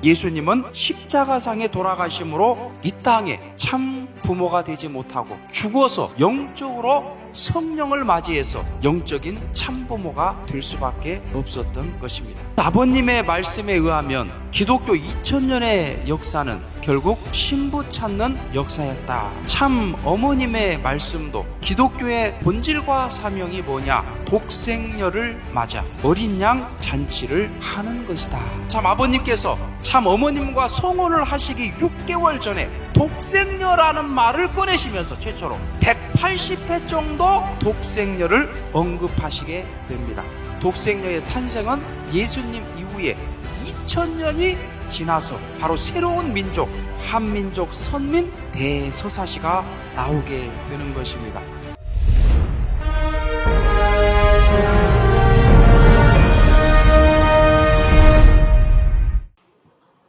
예수님은 십자가상에 돌아가심으로 이 땅에 참 부모가 되지 못하고 죽어서 영적으로 성령을 맞이해서 영적인 참부모가 될 수밖에 없었던 것입니다. 아버님의 말씀에 의하면 기독교 2000년의 역사는 결국 신부 찾는 역사였다. 참 어머님의 말씀도 기독교의 본질과 사명이 뭐냐? 독생녀를 맞아 어린 양 잔치를 하는 것이다. 참 아버님께서 참 어머님과 성혼을 하시기 6개월 전에 독생녀라는 말을 꺼내시면서 최초로 180회 정도 독생녀를 언급하시게 됩니다. 독생녀의 탄생은 예수님 이후에 2000년이 지나서 바로 새로운 민족, 한민족 선민 대서사시가 나오게 되는 것입니다.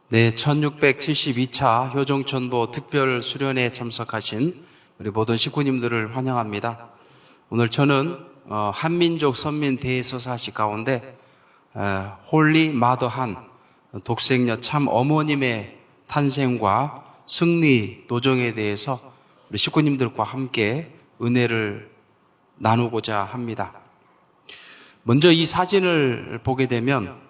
네, 1672차 효정천보 특별 수련회에 참석하신 우리 모든 식구님들을 환영합니다. 오늘 저는 한민족 선민 대서사시 가운데 홀리 마더한 독생녀 참 어머님의 탄생과 승리 노정에 대해서 우리 식구님들과 함께 은혜를 나누고자 합니다. 먼저 이 사진을 보게 되면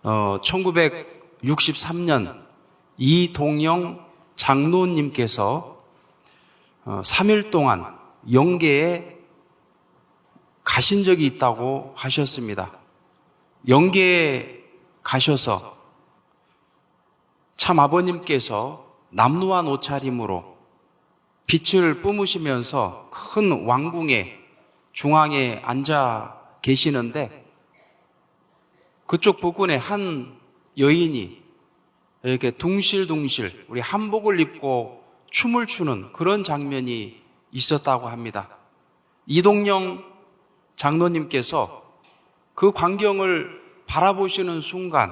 1963년 이동영 장로님께서 3일 동안 영계에 가신 적이 있다고 하셨습니다. 영계에 가셔서 참 아버님께서 남루한 옷차림으로 빛을 뿜으시면서 큰 왕궁의 중앙에 앉아 계시는데 그쪽 부근에 한 여인이 이렇게 둥실둥실 우리 한복을 입고 춤을 추는 그런 장면이 있었다고 합니다. 이동영 장로님께서 그 광경을 바라보시는 순간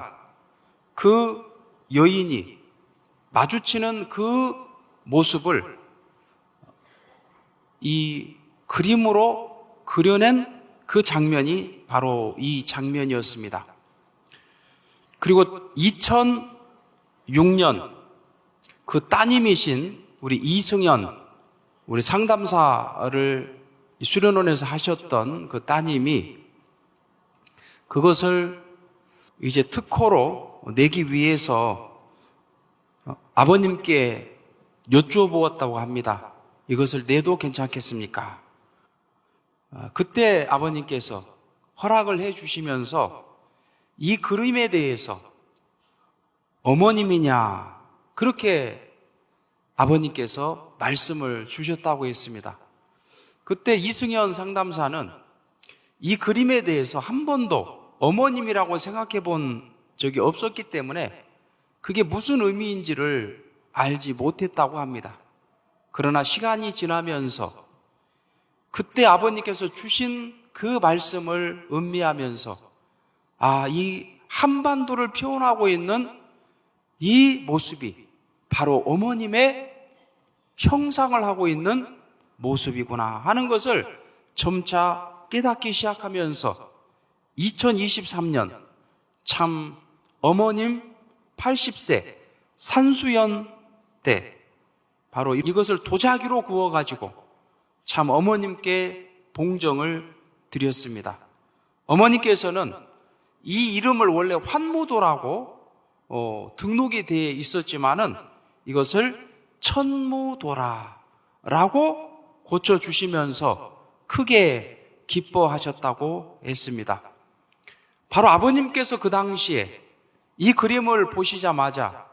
그 여인이 마주치는 그 모습을 이 그림으로 그려낸 그 장면이 바로 이 장면이었습니다. 그리고 2006년 그 따님이신 우리 이승연 우리 상담사를 수련원에서 하셨던 그 따님이 그것을 이제 특허로 내기 위해서 아버님께 여쭈어보았다고 합니다. 이것을 내도 괜찮겠습니까? 그때 아버님께서 허락을 해 주시면서 이 그림에 대해서 어머님이냐 그렇게 아버님께서 말씀을 주셨다고 했습니다. 그때 이승현 상담사는 이 그림에 대해서 한 번도 어머님이라고 생각해 본 적이 없었기 때문에 그게 무슨 의미인지를 알지 못했다고 합니다. 그러나 시간이 지나면서 그때 아버님께서 주신 그 말씀을 음미하면서 이 한반도를 표현하고 있는 이 모습이 바로 어머님의 형상을 하고 있는 모습이구나 하는 것을 점차 깨닫기 시작하면서 2023년 참 어머님 80세 산수연 때 바로 이것을 도자기로 구워가지고 참 어머님께 봉정을 드렸습니다. 어머님께서는 이 이름을 원래 환무도라고 등록이 되어 있었지만은 이것을 천무도라라고 고쳐주시면서 크게 기뻐하셨다고 했습니다. 바로 아버님께서 그 당시에 이 그림을 보시자마자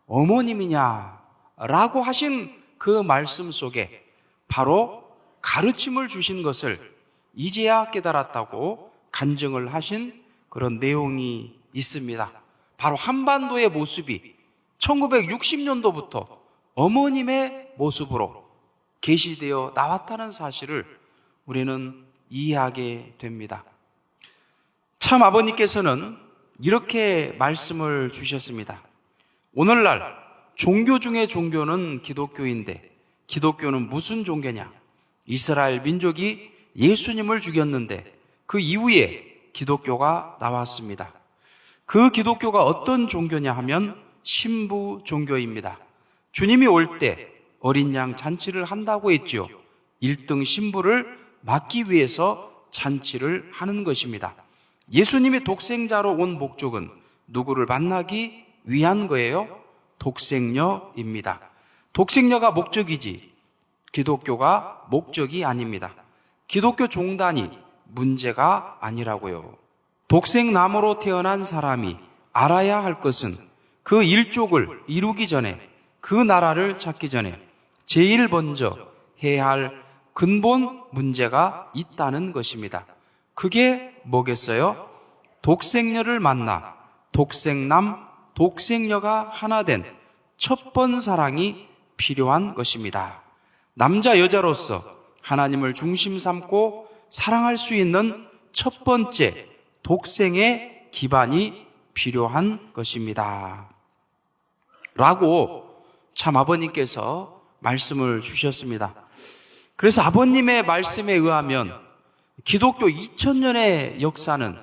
어머님이냐라고 하신 그 말씀 속에 바로 가르침을 주신 것을 이제야 깨달았다고 간증을 하신 그런 내용이 있습니다. 바로 한반도의 모습이 1960년도부터 어머님의 모습으로 계시되어 나왔다는 사실을 우리는 이해하게 됩니다. 참 아버님께서는 이렇게 말씀을 주셨습니다. 오늘날 종교 중에 종교는 기독교인데 기독교는 무슨 종교냐? 이스라엘 민족이 예수님을 죽였는데 그 이후에 기독교가 나왔습니다. 그 기독교가 어떤 종교냐 하면 신부 종교입니다. 주님이 올 때 어린 양 잔치를 한다고 했지요. 1등 신부를 맡기 위해서 잔치를 하는 것입니다. 예수님이 독생자로 온 목적은 누구를 만나기 위한 거예요? 독생녀입니다. 독생녀가 목적이지 기독교가 목적이 아닙니다. 기독교 종단이 문제가 아니라고요. 독생남으로 태어난 사람이 알아야 할 것은 그 일족을 이루기 전에, 그 나라를 찾기 전에 제일 먼저 해야 할 근본 문제가 있다는 것입니다. 그게 뭐겠어요? 독생녀를 만나 독생남, 독생녀가 하나 된 첫 번 사랑이 필요한 것입니다. 남자, 여자로서 하나님을 중심 삼고 사랑할 수 있는 첫 번째 독생의 기반이 필요한 것입니다. 라고 참 아버님께서 말씀을 주셨습니다. 그래서 아버님의 말씀에 의하면 기독교 2000년의 역사는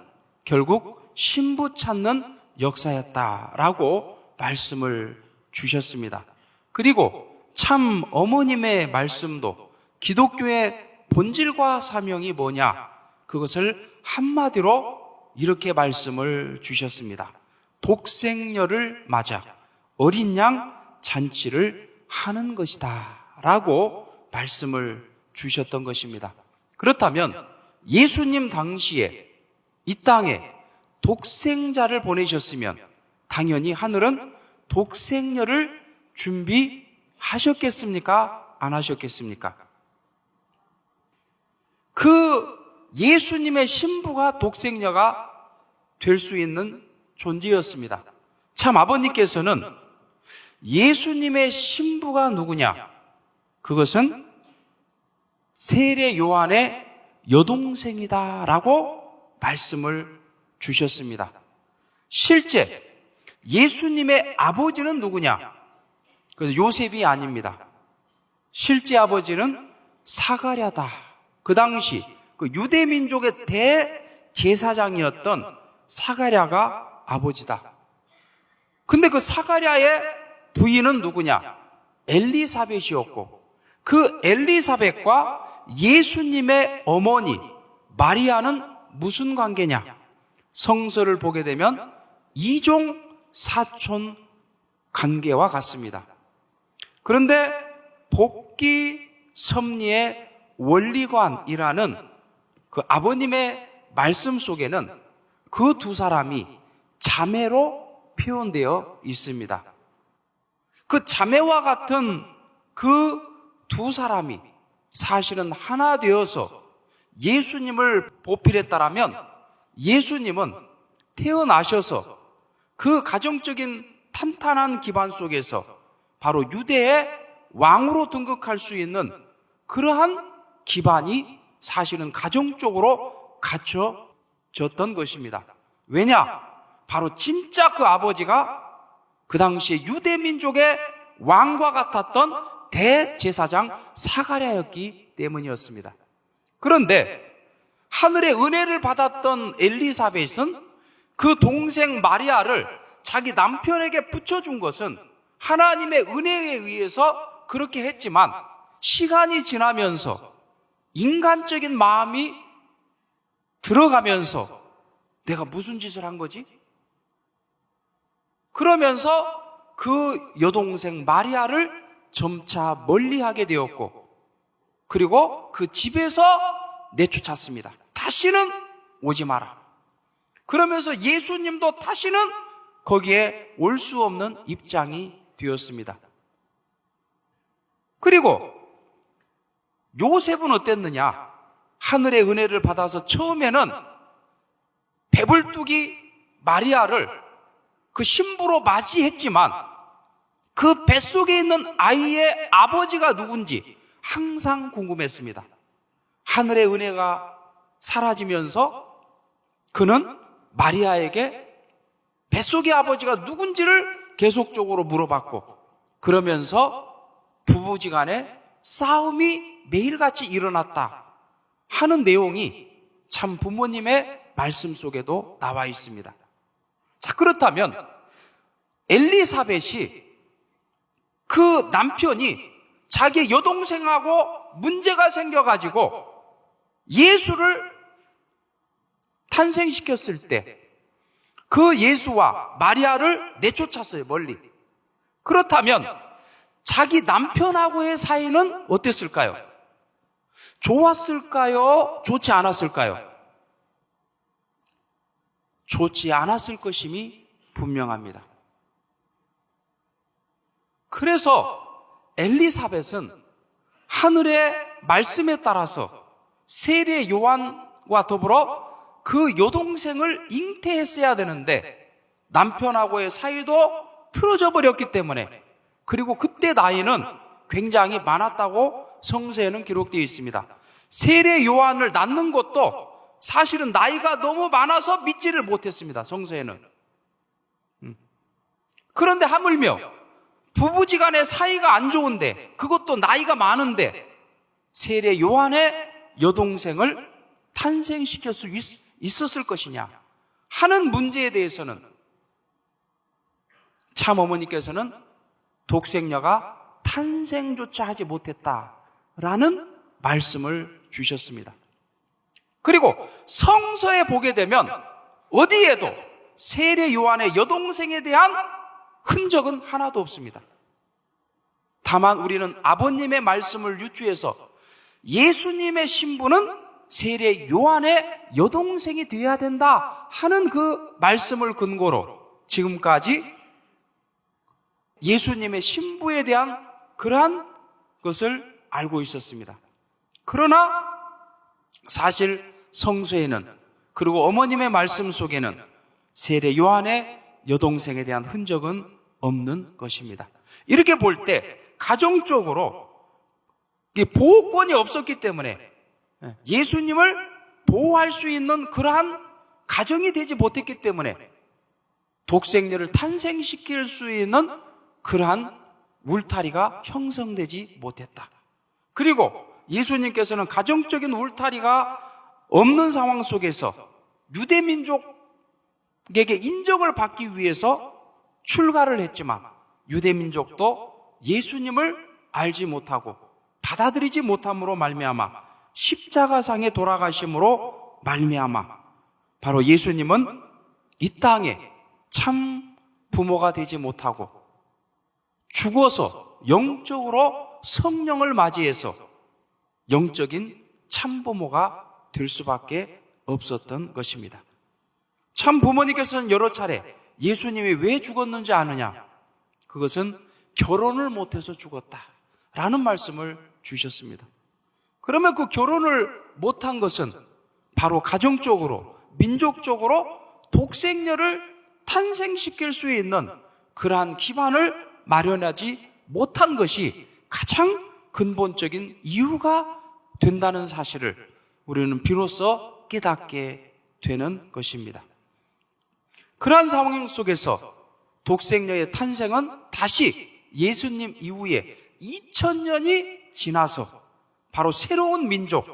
결국 신부 찾는 역사였다라고 말씀을 주셨습니다. 그리고 참 어머님의 말씀도 기독교의 본질과 사명이 뭐냐? 그것을 한마디로 이렇게 말씀을 주셨습니다. 독생녀를 맞아 어린 양 잔치를 하는 것이다 라고 말씀을 주셨던 것입니다. 그렇다면 예수님 당시에 이 땅에 독생자를 보내셨으면 당연히 하늘은 독생녀를 준비하셨겠습니까? 안 하셨겠습니까? 그 예수님의 신부가 독생녀가 될 수 있는 존재였습니다. 참 아버님께서는 예수님의 신부가 누구냐? 그것은 세례 요한의 여동생이다라고 말씀을 주셨습니다. 실제 예수님의 아버지는 누구냐? 그래서 요셉이 아닙니다. 실제 아버지는 사가랴다. 그 당시 그 유대 민족의 대제사장이었던 사가랴가 아버지다. 근데 그 사가랴의 부인은 누구냐? 엘리사벳이었고 그 엘리사벳과 예수님의 어머니 마리아는 무슨 관계냐? 성서를 보게 되면 이종 사촌 관계와 같습니다. 그런데 복귀 섭리의 원리관이라는 그 아버님의 말씀 속에는 그 두 사람이 자매로 표현되어 있습니다. 그 자매와 같은 그 두 사람이 사실은 하나 되어서 예수님을 보필했다라면 예수님은 태어나셔서 그 가정적인 탄탄한 기반 속에서 바로 유대의 왕으로 등극할 수 있는 그러한 기반이 사실은 가정적으로 갖춰졌던 것입니다. 왜냐? 바로 진짜 그 아버지가 그 당시에 유대 민족의 왕과 같았던 대제사장 사가랴였기 때문이었습니다. 그런데 하늘의 은혜를 받았던 엘리사벳은 그 동생 마리아를 자기 남편에게 붙여준 것은 하나님의 은혜에 의해서 그렇게 했지만 시간이 지나면서 인간적인 마음이 들어가면서 내가 무슨 짓을 한 거지? 그러면서 그 여동생 마리아를 점차 멀리하게 되었고 그리고 그 집에서 내쫓았습니다. 다시는 오지 마라. 그러면서 예수님도 다시는 거기에 올 수 없는 입장이 되었습니다. 그리고 요셉은 어땠느냐? 하늘의 은혜를 받아서 처음에는 배불뚝이 마리아를 그 신부로 맞이했지만 그 뱃속에 있는 아이의 아버지가 누군지 항상 궁금했습니다. 하늘의 은혜가 사라지면서 그는 마리아에게 뱃속의 아버지가 누군지를 계속적으로 물어봤고 그러면서 부부지간에 싸움이 매일같이 일어났다 하는 내용이 참 부모님의 말씀 속에도 나와 있습니다. 자, 그렇다면 엘리사벳이 그 남편이 자기 여동생하고 문제가 생겨가지고 예수를 탄생시켰을 때 그 예수와 마리아를 내쫓았어요, 멀리. 그렇다면 자기 남편하고의 사이는 어땠을까요? 좋았을까요? 좋지 않았을까요? 좋지 않았을 것임이 분명합니다. 그래서 엘리사벳은 하늘의 말씀에 따라서 세례 요한과 더불어 그 여동생을 잉태했어야 되는데 남편하고의 사이도 틀어져 버렸기 때문에, 그리고 그때 나이는 굉장히 많았다고 성서에는 기록되어 있습니다. 세례 요한을 낳는 것도 사실은 나이가 너무 많아서 믿지를 못했습니다, 성서에는. 그런데 하물며 부부지간의 사이가 안 좋은데, 그것도 나이가 많은데 세례 요한의 여동생을 탄생시킬 수 있었을 것이냐 하는 문제에 대해서는 참 어머니께서는 독생녀가 탄생조차 하지 못했다라는 말씀을 주셨습니다. 그리고 성서에 보게 되면 어디에도 세례 요한의 여동생에 대한 흔적은 하나도 없습니다. 다만 우리는 아버님의 말씀을 유추해서 예수님의 신부는 세례 요한의 여동생이 되어야 된다 하는 그 말씀을 근거로 지금까지 예수님의 신부에 대한 그러한 것을 알고 있었습니다. 그러나 사실 성서에는, 그리고 어머님의 말씀 속에는 세례 요한의 여동생에 대한 흔적은 없는 것입니다. 이렇게 볼 때 가정적으로 보호권이 없었기 때문에 예수님을 보호할 수 있는 그러한 가정이 되지 못했기 때문에 독생녀를 탄생시킬 수 있는 그러한 울타리가 형성되지 못했다. 그리고 예수님께서는 가정적인 울타리가 없는 상황 속에서 유대민족에게 인정을 받기 위해서 출가를 했지만 유대민족도 예수님을 알지 못하고 받아들이지 못함으로 말미암아 십자가상에 돌아가심으로 말미암아 바로 예수님은 이 땅에 참 부모가 되지 못하고 죽어서 영적으로 성령을 맞이해서 영적인 참부모가 될 수밖에 없었던 것입니다. 참 부모님께서는 여러 차례 예수님이 왜 죽었는지 아느냐? 그것은 결혼을 못해서 죽었다라는 말씀을 주셨습니다. 그러면 그 결혼을 못한 것은 바로 가정적으로, 민족적으로 독생녀를 탄생시킬 수 있는 그러한 기반을 마련하지 못한 것이 가장 근본적인 이유가 된다는 사실을 우리는 비로소 깨닫게 되는 것입니다. 그러한 상황 속에서 독생녀의 탄생은 다시 예수님 이후에 2000년이 지나서 바로 새로운 민족,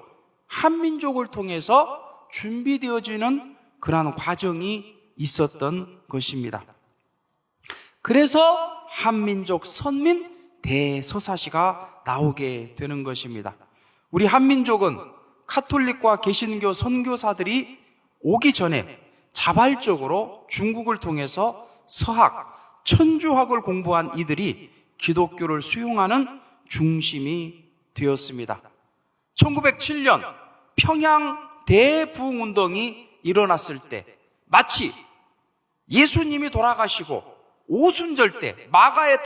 한민족을 통해서 준비되어지는 그러한 과정이 있었던 것입니다. 그래서 한민족 선민 대서사시가 나오게 되는 것입니다. 우리 한민족은 카톨릭과 개신교 선교사들이 오기 전에 자발적으로 중국을 통해서 서학, 천주학을 공부한 이들이 기독교를 수용하는 중심이 되었습니다. 1907년 평양 대부흥운동이 일어났을 때 마치 예수님이 돌아가시고 오순절 때 마가의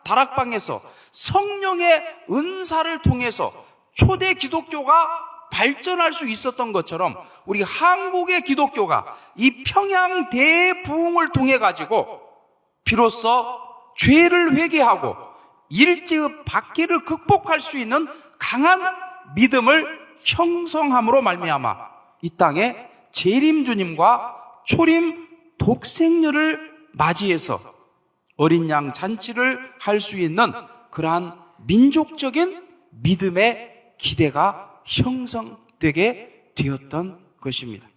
다락방에서 성령의 은사를 통해서 초대 기독교가 발전할 수 있었던 것처럼 우리 한국의 기독교가 이 평양 대부흥을 통해 가지고 비로소 죄를 회개하고 일제의 박해를 극복할 수 있는 강한 믿음을 형성함으로 말미암아 이 땅에 재림주님과 초림 독생녀를 맞이해서 어린 양 잔치를 할 수 있는 그러한 민족적인 믿음의 기대가 형성되게 되었던 것입니다.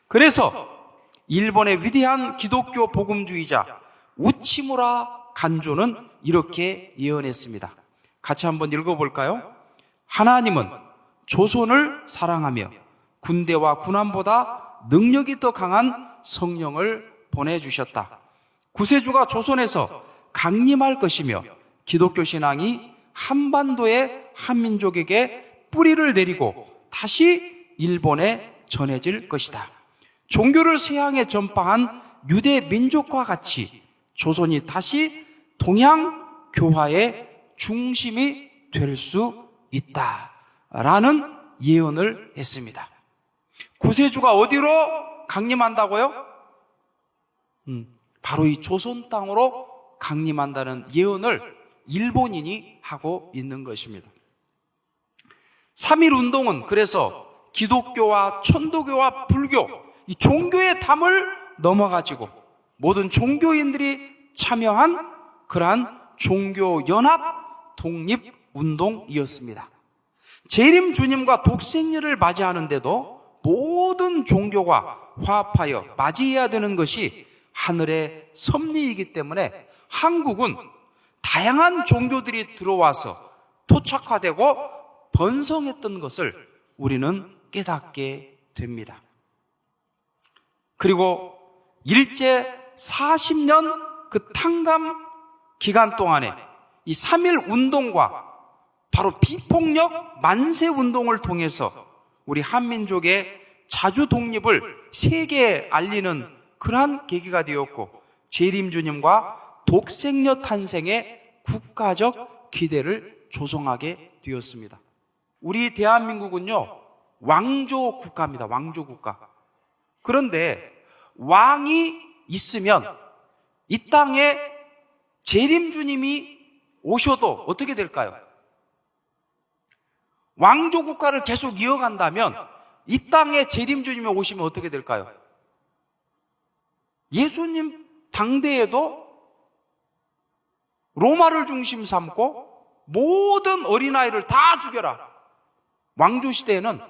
그래서 일본의 위대한 기독교 복음주의자 우치무라 간조는 이렇게 예언했습니다. 같이 한번 읽어볼까요? 하나님은 조선을 사랑하며 군대와 군함보다 능력이 더 강한 성령을 보내주셨다. 구세주가 조선에서 강림할 것이며 기독교 신앙이 한반도의 한민족에게 뿌리를 내리고 다시 일본에 전해질 것이다. 종교를 서양에 전파한 유대 민족과 같이 조선이 다시 동양 교화의 중심이 될 수 있다라는 예언을 했습니다. 구세주가 어디로 강림한다고요? 바로 이 조선 땅으로 강림한다는 예언을 일본인이 하고 있는 것입니다. 3.1운동은 그래서 기독교와 천도교와 불교, 이 종교의 담을 넘어가지고 모든 종교인들이 참여한 그러한 종교연합 독립운동이었습니다. 재림 주님과 독생녀를 맞이하는데도 모든 종교가 화합하여 맞이해야 되는 것이 하늘의 섭리이기 때문에 한국은 다양한 종교들이 들어와서 토착화되고 번성했던 것을 우리는 깨닫게 됩니다. 그리고 일제 40년 그 탕감 기간 동안에 이 3.1 운동과 바로 비폭력 만세 운동을 통해서 우리 한민족의 자주 독립을 세계에 알리는 그러한 계기가 되었고, 재림주님과 독생녀 탄생의 국가적 기대를 조성하게 되었습니다. 우리 대한민국은요, 왕조 국가입니다. 왕조 국가. 그런데 왕이 있으면 이 땅에 재림주님이 오셔도 어떻게 될까요? 왕조 국가를 계속 이어간다면 이 땅에 재림주님이 오시면 어떻게 될까요? 예수님 당대에도 로마를 중심 삼고 모든 어린아이를 다 죽여라. 왕조 시대에는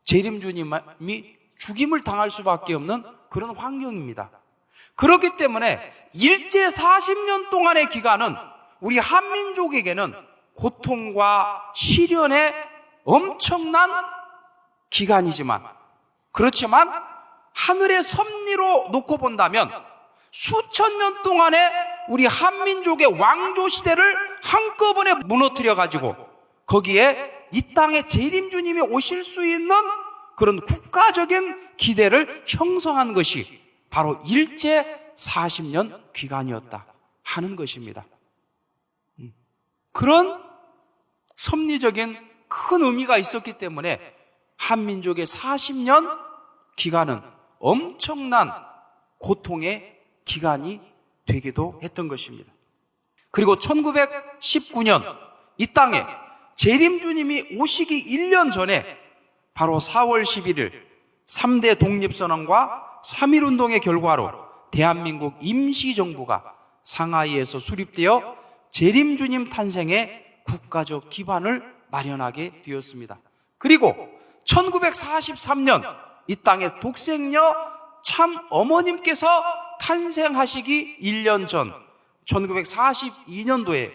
재림주님이 죽임을 당할 수밖에 없는 그런 환경입니다. 그렇기 때문에 일제 40년 동안의 기간은 우리 한민족에게는 고통과 시련의 엄청난 기간이지만, 그렇지만 하늘의 섭리로 놓고 본다면 수천 년 동안의 우리 한민족의 왕조 시대를 한꺼번에 무너뜨려 가지고 거기에 이 땅에 재림주님이 오실 수 있는 그런 국가적인 기대를 형성한 것이 바로 일제 40년 기간이었다 하는 것입니다. 그런 섭리적인 큰 의미가 있었기 때문에 한민족의 40년 기간은 엄청난 고통의 기간이 되기도 했던 것입니다. 그리고 1919년 이 땅에 재림주님이 오시기 1년 전에 바로 4월 11일 3대 독립선언과 3.1운동의 결과로 대한민국 임시정부가 상하이에서 수립되어 재림주님 탄생의 국가적 기반을 마련하게 되었습니다. 그리고 1943년 이 땅에 독생녀 참 어머님께서 탄생하시기 1년 전 1942년도에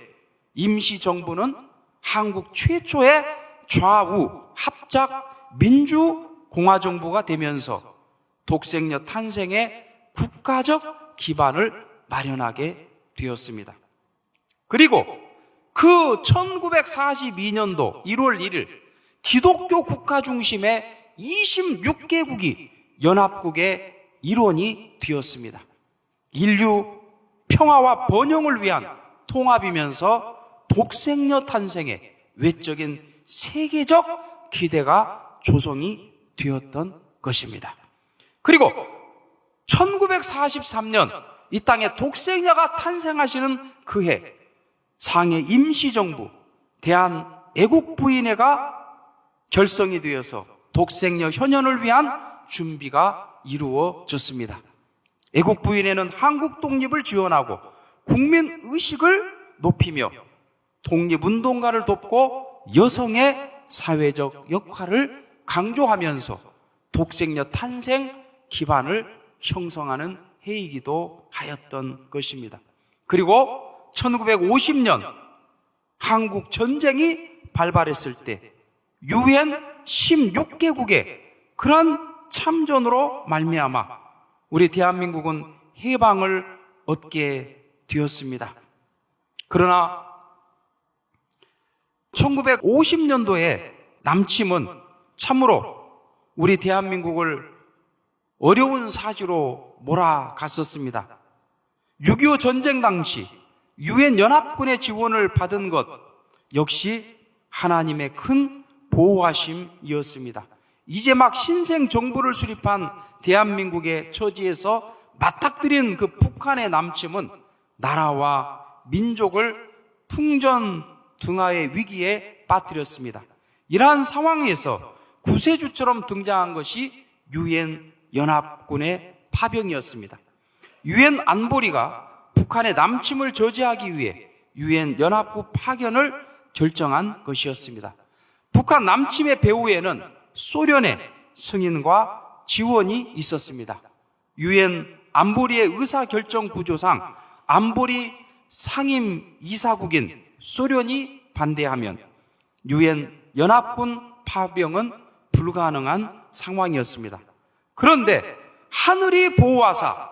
임시정부는 한국 최초의 좌우 합작 민주공화정부가 되면서 독생녀 탄생의 국가적 기반을 마련하게 되었습니다. 그리고 그 1942년도 1월 1일 기독교 국가 중심의 26개국이 연합국의 일원이 되었습니다. 인류 평화와 번영을 위한 통합이면서 독생녀 탄생의 외적인 세계적 기대가 조성이 되었던 것입니다. 그리고 1943년 이 땅에 독생녀가 탄생하시는 그 해 상해 임시정부 대한애국부인회가 결성이 되어서 독생녀 현현을 위한 준비가 이루어졌습니다. 애국부인회는 한국 독립을 지원하고 국민의식을 높이며 독립운동가를 돕고 여성의 사회적 역할을 강조하면서 독생녀 탄생 기반을 형성하는 해이기도 하였던 것입니다. 그리고 1950년 한국 전쟁이 발발했을 때 유엔 16개국의 그런 참전으로 말미암아 우리 대한민국은 해방을 얻게 되었습니다. 그러나 1950년도에 남침은 참으로 우리 대한민국을 어려운 사지로 몰아갔었습니다. 6.25 전쟁 당시 유엔 연합군의 지원을 받은 것 역시 하나님의 큰 보호하심이었습니다. 이제 막 신생 정부를 수립한 대한민국의 처지에서 맞닥뜨린 그 북한의 남침은 나라와 민족을 풍전등화의 위기에 빠뜨렸습니다. 이러한 상황에서 구세주처럼 등장한 것이 유엔 연합군의 파병이었습니다. 유엔 안보리가 북한의 남침을 저지하기 위해 유엔 연합군 파견을 결정한 것이었습니다. 북한 남침의 배후에는 소련의 승인과 지원이 있었습니다. 유엔 안보리의 의사결정 구조상 안보리 상임 이사국인 소련이 반대하면 유엔 연합군 파병은 불가능한 상황이었습니다. 그런데 하늘이 보호하사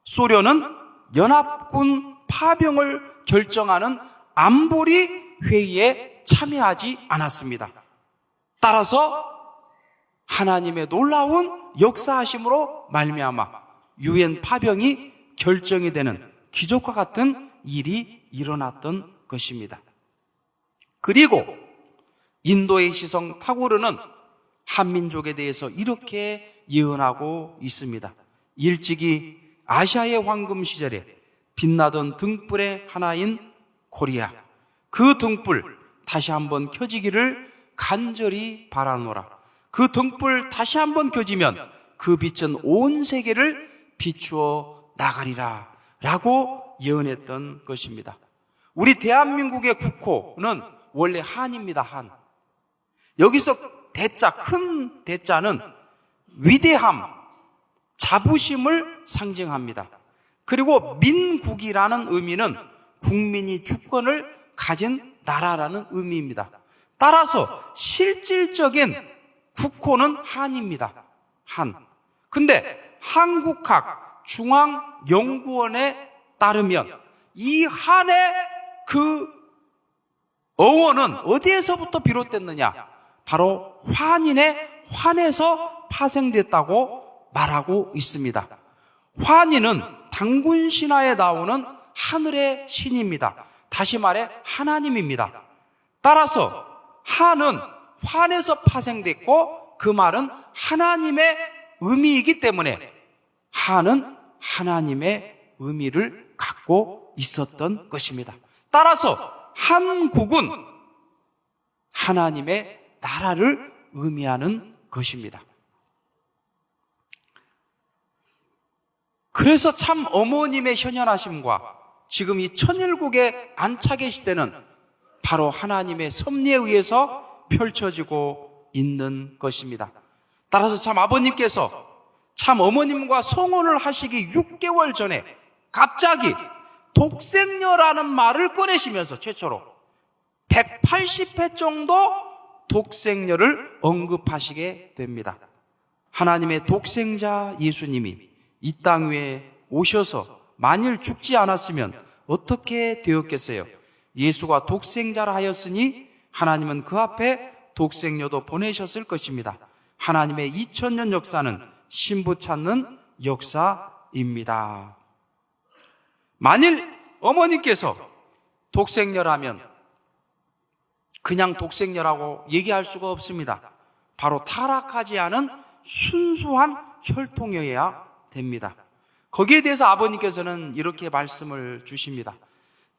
소련은 연합군 파병을 결정하는 안보리 회의에 참여하지 않았습니다. 따라서 하나님의 놀라운 역사하심으로 말미암아 유엔 파병이 결정이 되는 기적과 같은 일이 일어났던 것입니다. 그리고 인도의 시성 타고르는 한민족에 대해서 이렇게 예언하고 있습니다. 일찍이 아시아의 황금 시절에 빛나던 등불의 하나인 코리아, 그 등불 다시 한번 켜지기를 간절히 바라노라. 그 등불 다시 한번 켜지면 그 빛은 온 세계를 비추어 나가리라 라고 예언했던 것입니다. 우리 대한민국의 국호는 원래 한입니다. 한. 여기서 대자, 큰 대자는 위대함, 자부심을 상징합니다. 그리고 민국이라는 의미는 국민이 주권을 가진 나라라는 의미입니다. 따라서 실질적인 국호는 한입니다. 한. 근데 한국학 중앙연구원에 따르면 이 한의 그 어원은 어디에서부터 비롯됐느냐? 바로 환인의 환에서 파생됐다고 말하고 있습니다. 환인은 단군 신화에 나오는 하늘의 신입니다. 다시 말해 하나님입니다. 따라서 한은 환에서 파생됐고 그 말은 하나님의 의미이기 때문에 한은 하나님의 의미를 갖고 있었던 것입니다. 따라서 한국은 하나님의 나라를 의미하는 것입니다. 그래서 참 어머님의 현현하심과 지금 이 천일국에 앉아 계시되는 바로 하나님의 섭리에 의해서 펼쳐지고 있는 것입니다. 따라서 참 아버님께서 참 어머님과 성혼을 하시기 6개월 전에 갑자기 독생녀라는 말을 꺼내시면서 최초로 180회 정도 독생녀를 언급하시게 됩니다. 하나님의 독생자 예수님이 이 땅 위에 오셔서 만일 죽지 않았으면 어떻게 되었겠어요? 예수가 독생자라 하였으니 하나님은 그 앞에 독생녀도 보내셨을 것입니다. 하나님의 2000년 역사는 신부 찾는 역사입니다. 만일 어머니께서 독생녀라면 그냥 독생녀라고 얘기할 수가 없습니다. 바로 타락하지 않은 순수한 혈통이어야 됩니다. 거기에 대해서 아버님께서는 이렇게 말씀을 주십니다.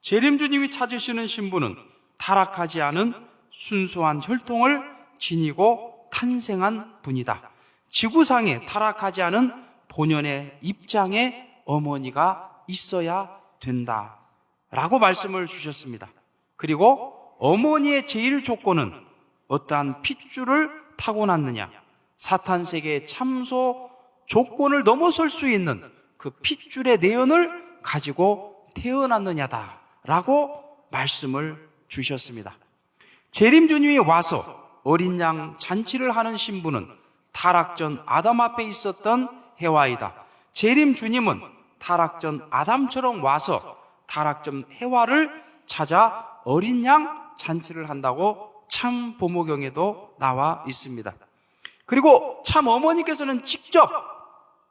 재림주님이 찾으시는 신부는 타락하지 않은 순수한 혈통을 지니고 탄생한 분이다. 지구상에 타락하지 않은 본연의 입장의 어머니가 있어야 된다 라고 말씀을 주셨습니다. 그리고 어머니의 제일 조건은 어떠한 핏줄을 타고났느냐, 사탄 세계의 참소 조건을 넘어설 수 있는 그 핏줄의 내연을 가지고 태어났느냐다라고 말씀을 주셨습니다. 재림주님이 와서 어린 양 잔치를 하는 신부는 타락전 아담 앞에 있었던 해와이다. 재림주님은 타락전 아담처럼 와서 타락전 해와를 찾아 어린 양 잔치를 한다고 참 보모경에도 나와 있습니다. 그리고 참 어머니께서는 직접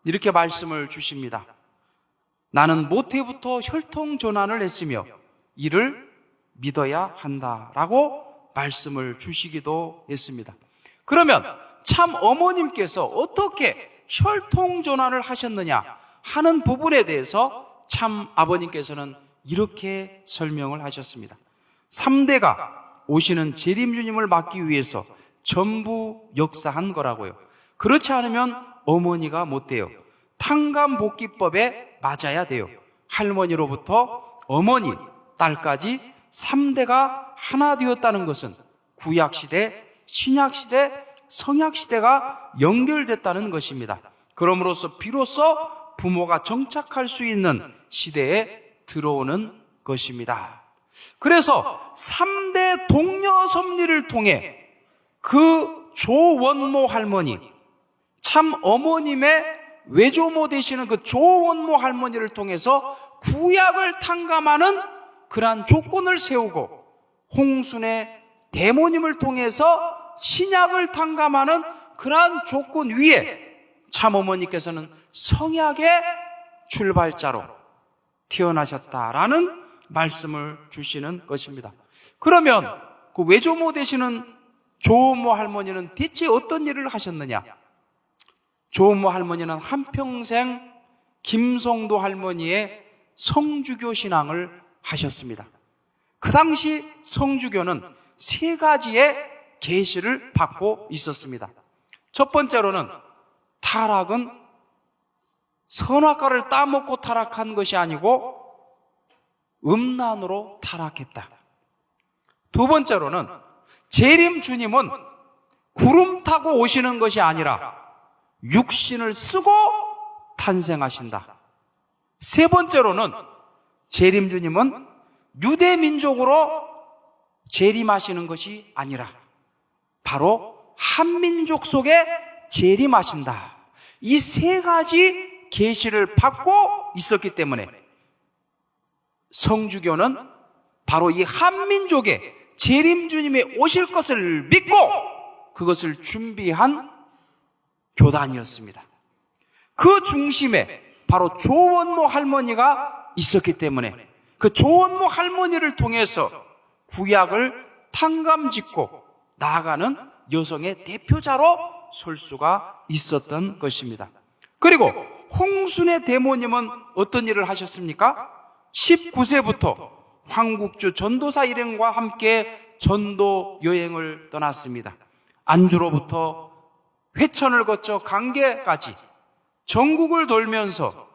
이렇게 말씀을 주십니다. 나는 모태부터 혈통전환을 했으며 이를 믿어야 한다라고 말씀을 주시기도 했습니다. 그러면 참 어머님께서 어떻게 혈통전환을 하셨느냐 하는 부분에 대해서 참 아버님께서는 이렇게 설명을 하셨습니다. 3대가 오시는 재림주님을 막기 위해서 전부 역사한 거라고요. 그렇지 않으면 어머니가 못 돼요. 탕감복기법에 맞아야 돼요. 할머니로부터 어머니, 딸까지 3대가 하나 되었다는 것은 구약시대, 신약시대, 성약시대가 연결됐다는 것입니다. 그러므로서 비로소 부모가 정착할 수 있는 시대에 들어오는 것입니다. 그래서 3대 동녀 섭리를 통해 그 조원모 할머니, 참 어머님의 외조모 되시는 그 조원모 할머니를 통해서 구약을 탕감하는 그러한 조건을 세우고 홍순의 대모님을 통해서 신약을 탕감하는 그러한 조건 위에 참 어머니께서는 성약의 출발자로 태어나셨다라는 말씀을 주시는 것입니다. 그러면 그 외조모 되시는 조원모 할머니는 대체 어떤 일을 하셨느냐? 조원모 할머니는 한평생 김성도 할머니의 성주교 신앙을 하셨습니다. 그 당시 성주교는 3가지의 계시를 받고 있었습니다. 첫 번째로는 타락은 선악과를 따먹고 타락한 것이 아니고 음란으로 타락했다. 두 번째로는 재림 주님은 구름 타고 오시는 것이 아니라 육신을 쓰고 탄생하신다. 세 번째로는 재림 주님은 유대 민족으로 재림하시는 것이 아니라 바로 한민족 속에 재림하신다. 이 3가지 계시를 받고 있었기 때문에 성주교는 바로 이 한민족에 재림 주님이 오실 것을 믿고 그것을 준비한 교단이었습니다. 그 중심에 바로 조원모 할머니가 있었기 때문에 그 조원모 할머니를 통해서 구약을 탕감짓고 나아가는 여성의 대표자로 설 수가 있었던 것입니다. 그리고 홍순의 대모님은 어떤 일을 하셨습니까? 19세부터 황국주 전도사 일행과 함께 전도 여행을 떠났습니다. 안주로부터 회천을 거쳐 강계까지 전국을 돌면서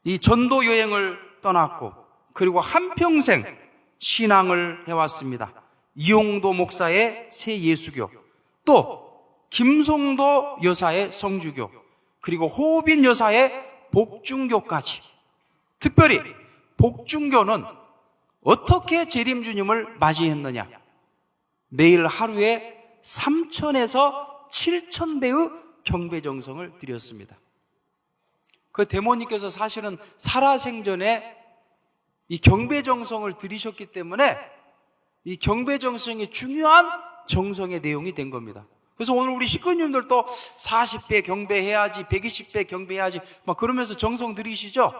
이 전도 여행을 떠났고 그리고 한평생 신앙을 해왔습니다. 이용도 목사의 새 예수교, 또 김송도 여사의 성주교, 그리고 호빈 여사의 복중교까지. 특별히 복중교는 어떻게 재림주님을 맞이했느냐? 매일 하루에 3,000에서 7,000배의 경배정성을 드렸습니다. 그 대모님께서 사실은 살아생전에 이 경배정성을 드리셨기 때문에 이 경배정성이 중요한 정성의 내용이 된 겁니다. 그래서 오늘 우리 식구님들도 40배 경배해야지, 120배 경배해야지 막 그러면서 정성 들이시죠?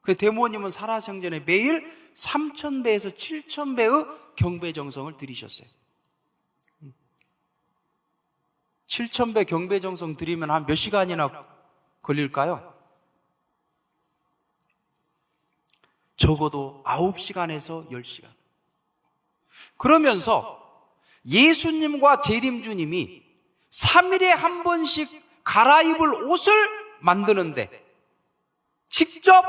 그 대모님은 살아생전에 매일 3,000배에서 7,000배의 경배정성을 드리셨어요. 7,000배 경배정성 드리면 한 몇 시간이나 걸릴까요? 적어도 9시간에서 10시간. 그러면서 예수님과 재림주님이 3일에 한 번씩 갈아입을 옷을 만드는데 직접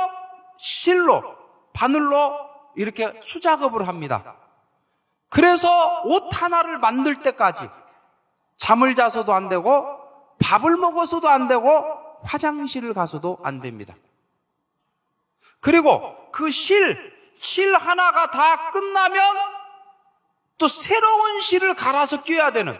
실로, 바늘로 이렇게 수작업을 합니다. 그래서 옷 하나를 만들 때까지 잠을 자서도 안 되고 밥을 먹어서도 안 되고 화장실을 가서도 안 됩니다. 그리고 그 실 하나가 다 끝나면 또 새로운 실을 갈아서 껴야 되는,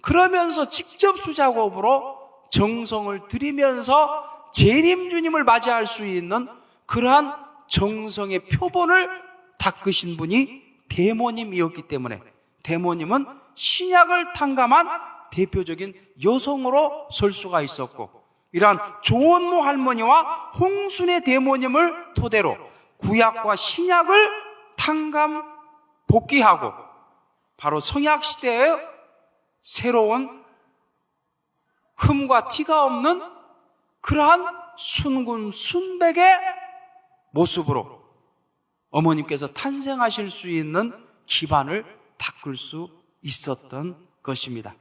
그러면서 직접 수작업으로 정성을 들이면서 재림 주님을 맞이할 수 있는 그러한 정성의 표본을 닦으신 분이 대모님이었기 때문에 대모님은 신약을 탕감한 대표적인 여성으로 설 수가 있었고, 이러한 조원모 할머니와 홍순의 대모님을 토대로 구약과 신약을 탕감 복귀하고 바로 성약 시대의 새로운 흠과 티가 없는 그러한 순군 순백의 모습으로 어머님께서 탄생하실 수 있는 기반을 닦을 수 있었던 것입니다.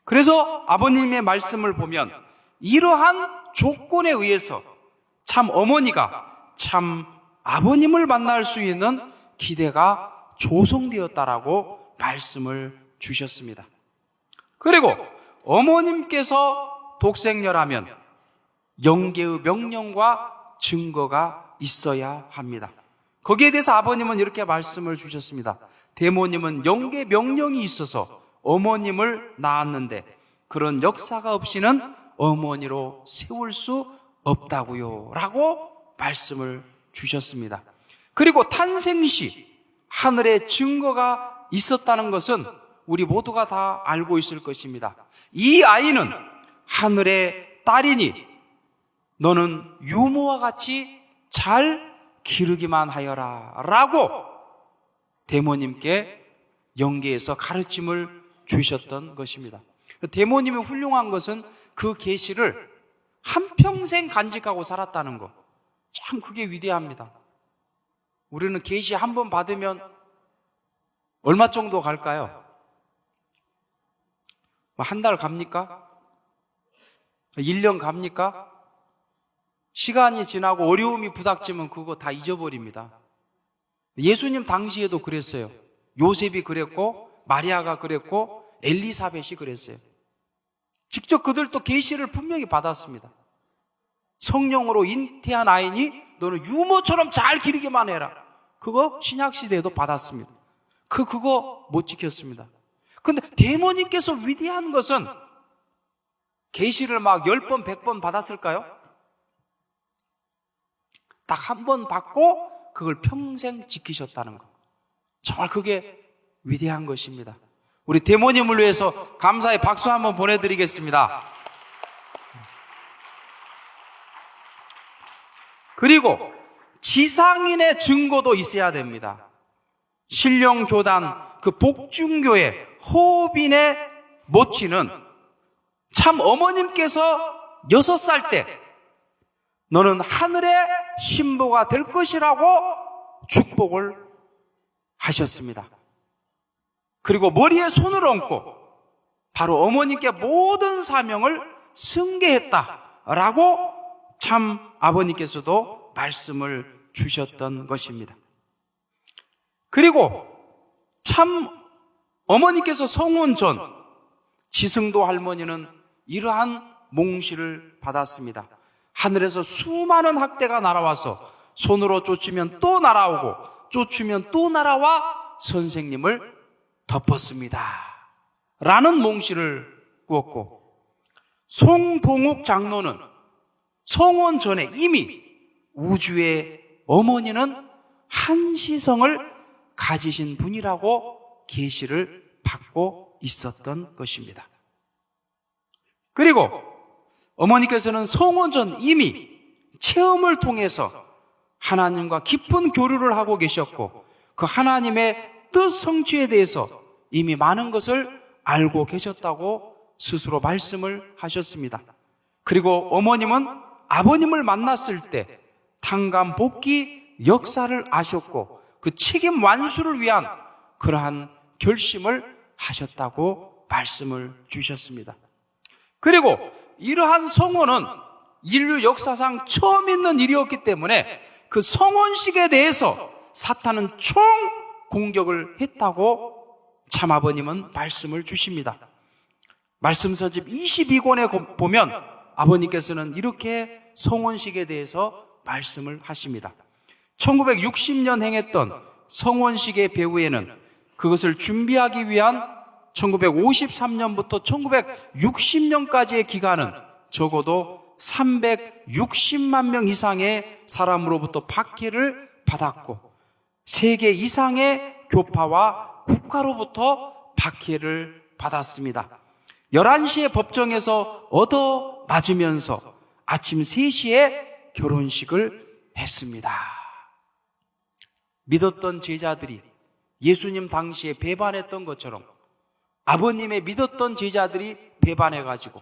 그래서 아버님의 말씀을 보면 이러한 조건에 의해서 참 어머니가 참 아버님을 만날 수 있는 기대가 조성되었다라고 말씀을 주셨습니다. 그리고 어머님께서 독생녀라면 영계의 명령과 증거가 있어야 합니다. 거기에 대해서 아버님은 이렇게 말씀을 주셨습니다. 대모님은 영계 명령이 있어서 어머님을 낳았는데 그런 역사가 없이는 어머니로 세울 수 없다고요 라고 말씀을 주셨습니다. 그리고 탄생시 하늘의 증거가 있었다는 것은 우리 모두가 다 알고 있을 것입니다. 이 아이는 하늘의 딸이니 너는 유모와 같이 잘 기르기만 하여라 라고 대모님께 영계에서 가르침을 주셨던 것입니다. 대모님이 훌륭한 것은 그 계시를 한평생 간직하고 살았다는 것, 참 그게 위대합니다. 우리는 계시 한 번 받으면 얼마 정도 갈까요? 한 달 갑니까? 1년 갑니까? 시간이 지나고 어려움이 부닥치면 그거 다 잊어버립니다. 예수님 당시에도 그랬어요. 요셉이 그랬고 마리아가 그랬고 엘리사벳이 그랬어요. 직접 그들도 계시를 분명히 받았습니다. 성령으로 잉태한 아이니 너는 유모처럼 잘 기르기만 해라. 그거 신약시대에도 받았습니다. 그거 못 지켰습니다. 근데 대모님께서 위대한 것은 계시를 막 10번, 100번 받았을까요? 딱 한 번 받고 그걸 평생 지키셨다는 것. 정말 그게 위대한 것입니다. 우리 대모님을 위해서 감사의 박수 한번 보내드리겠습니다. 그리고 지상인의 증거도 있어야 됩니다. 신령교단 그 복중교회 호빈의 모친은 참 어머님께서 6살 때 너는 하늘의 신부가 될 것이라고 축복을 하셨습니다. 그리고 머리에 손을 얹고 바로 어머님께 모든 사명을 승계했다라고 참 아버님께서도 말씀을 주셨던 것입니다. 그리고 참 어머니께서 성혼 전 지승도 할머니는 이러한 몽시를 받았습니다. 하늘에서 수많은 학대가 날아와서 손으로 쫓으면 또 날아오고 쫓으면 또 날아와 선생님을 덮었습니다 라는 몽시를 꾸었고, 송동욱 장로는 성혼 전에 이미 우주의 어머니는 한시성을 가지신 분이라고 계시를 받고 있었던 것입니다. 그리고 어머니께서는 성혼 전 이미 체험을 통해서 하나님과 깊은 교류를 하고 계셨고 그 하나님의 뜻 성취에 대해서 이미 많은 것을 알고 계셨다고 스스로 말씀을 하셨습니다. 그리고 어머님은 아버님을 만났을 때 탕감 복귀 역사를 아셨고 그 책임 완수를 위한 그러한 결심을 하셨다고 말씀을 주셨습니다. 그리고 이러한 성혼은 인류 역사상 처음 있는 일이었기 때문에 그 성혼식에 대해서 사탄은 총 공격을 했다고 참 아버님은 말씀을 주십니다. 말씀서집 22권에 보면 아버님께서는 이렇게 성혼식에 대해서 말씀을 하십니다. 1960년 행했던 성혼식의 배후에는 그것을 준비하기 위한 1953년부터 1960년까지의 기간은 적어도 360만 명 이상의 사람으로부터 박해를 받았고 세계 이상의 교파와 국가로부터 박해를 받았습니다. 11시에 법정에서 얻어 맞으면서 아침 3시에 결혼식을 했습니다. 믿었던 제자들이 예수님 당시에 배반했던 것처럼 아버님의 믿었던 제자들이 배반해가지고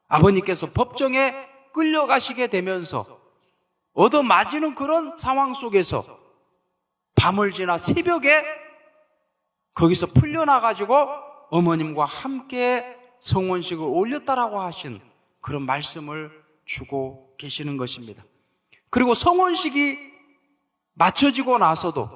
아버님께서 법정에 끌려가시게 되면서 얻어맞이는 그런 상황 속에서 밤을 지나 새벽에 거기서 풀려나가지고 어머님과 함께 성혼식을 올렸다라고 하신 그런 말씀을 주고 계시는 것입니다. 그리고 성혼식이 마쳐지고 나서도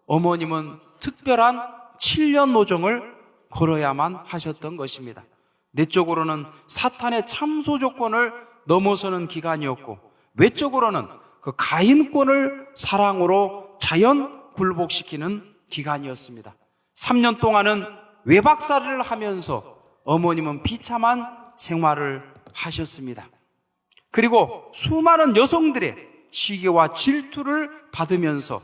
어머님은 특별한 7년 노정을 걸어야만 하셨던 것입니다. 내적으로는 사탄의 참소 조건을 넘어서는 기간이었고 외적으로는 그 가인권을 사랑으로 자연 굴복시키는 기간이었습니다. 3년 동안은 외박살이를 하면서 어머님은 비참한 생활을 하셨습니다. 그리고 수많은 여성들의 시기와 질투를 받으면서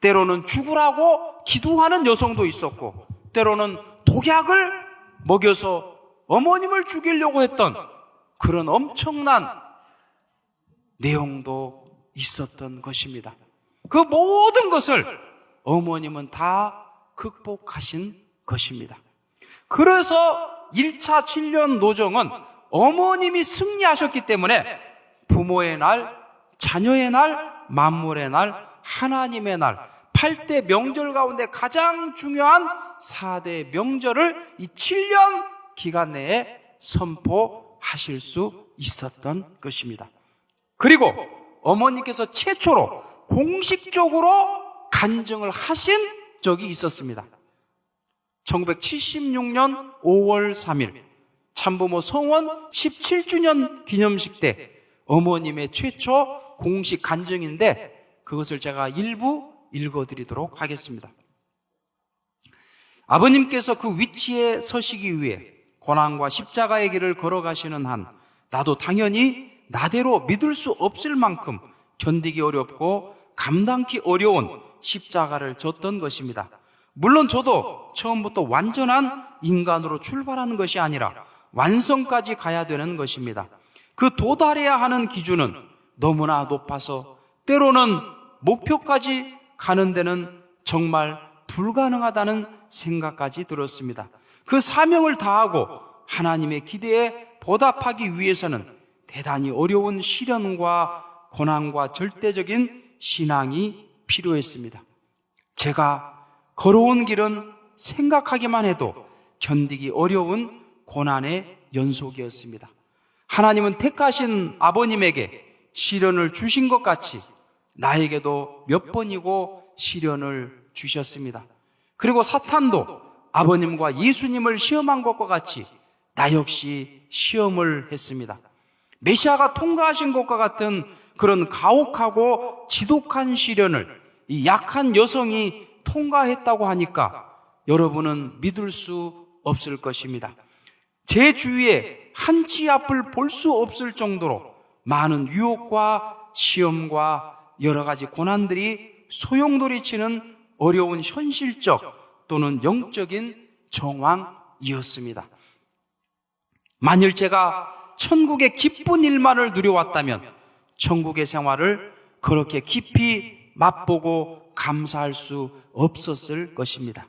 때로는 죽으라고 기도하는 여성도 있었고 때로는 독약을 먹여서 어머님을 죽이려고 했던 그런 엄청난 내용도 있었던 것입니다. 그 모든 것을 어머님은 다 극복하신 것입니다. 그래서 1차 7년 노정은 어머님이 승리하셨기 때문에 부모의 날, 자녀의 날, 만물의 날, 하나님의 날 8대 명절 가운데 가장 중요한 4대 명절을 이 7년 기간 내에 선포하실 수 있었던 것입니다. 그리고 어머니께서 최초로 공식적으로 간증을 하신 적이 있었습니다. 1976년 5월 3일 참부모 성원 17주년 기념식 때 어머님의 최초 공식 간증인데 그것을 제가 일부 읽어드리도록 하겠습니다. 아버님께서 그 위치에 서시기 위해 고난과 십자가의 길을 걸어가시는 한 나도 당연히 나대로 믿을 수 없을 만큼 견디기 어렵고 감당기 어려운 십자가를 졌던 것입니다. 물론 저도 처음부터 완전한 인간으로 출발하는 것이 아니라 완성까지 가야 되는 것입니다. 그 도달해야 하는 기준은 너무나 높아서 때로는 목표까지 가는 데는 정말 불가능하다는 생각까지 들었습니다. 그 사명을 다하고 하나님의 기대에 보답하기 위해서는 대단히 어려운 시련과 고난과 절대적인 신앙이 필요했습니다. 제가 걸어온 길은 생각하기만 해도 견디기 어려운 고난의 연속이었습니다. 하나님은 택하신 아버님에게 시련을 주신 것 같이 나에게도 몇 번이고 시련을 주셨습니다. 그리고 사탄도 아버님과 예수님을 시험한 것과 같이 나 역시 시험을 했습니다. 메시아가 통과하신 것과 같은 그런 가혹하고 지독한 시련을 이 약한 여성이 통과했다고 하니까 여러분은 믿을 수 없을 것입니다. 제 주위에 한치 앞을 볼 수 없을 정도로 많은 유혹과 시험과 여러 가지 고난들이 소용돌이치는 어려운 현실적 또는 영적인 정황이었습니다. 만일 제가 천국의 기쁜 일만을 누려왔다면 천국의 생활을 그렇게 깊이 맛보고 감사할 수 없었을 것입니다.